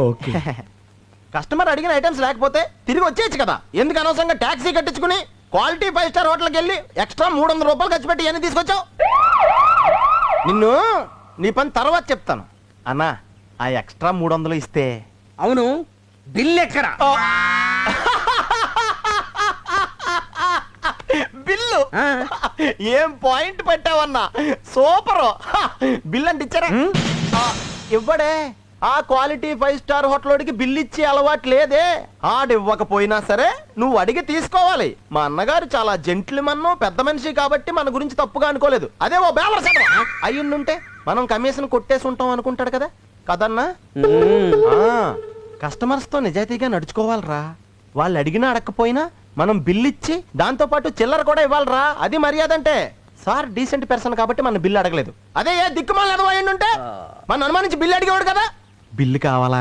Okay. Customer అడిగిన items లేకపోతే తిరిగి వచ్చేయచ్చు కదా, ఎందుకు అనవసరంగా ట్యాక్సీ కట్టించుకుని క్వాలిటీ 5 స్టార్ హోటల్కి వెళ్ళి ఎక్స్ట్రా 300 రూపాయలు ఖర్చు పెట్టి ఇవన్నీ తీసుకొచ్చావు? నిన్ను నీ పని తర్వాత చెప్తాను. అన్నా ఆ ఎక్స్ట్రా 300 ఇస్తే. అవును, బిల్ ఎక్కడా? బిల్లు ఏం పాయింట్ పెట్టావన్నా, సూపర్. బిల్ అంటే ఇచ్చారా? ఇవ్వడే. ఆ క్వాలిటీ 5 స్టార్ హోటల్కి బిల్ ఇచ్చే అలవాటు లేదే. ఆడివ్వకపోయినా సరే నువ్వు అడిగి తీసుకోవాలి. మా అన్నగారు చాలా జెంట్లమన్ పెద్ద మనిషి కాబట్టి మన గురించి తప్పుగా అనుకోలేదు. అదే ఓ బేవర్ అయ్యుంటే మనం కమిషన్ కొట్టేసి ఉంటాం అనుకుంటాడు కదా. కదన్నా? కస్టమర్స్ తో నిజాయితీగా నడుచుకోవాలరా. వాళ్ళు అడిగినా అడగకపోయినా మనం బిల్ ఇచ్చి దాంతో పాటు చిల్లర కూడా ఇవ్వాలరా. అది మర్యాద అంటే. సార్ డీసెంట్ పర్సన్ కాబట్టి మన బిల్లు అడగలేదు. అదే ఏ దిక్కుమాల ఉంటే మన అనుమానించి బిల్లు అడిగేవాడు కదా. బిల్లు కావాలా?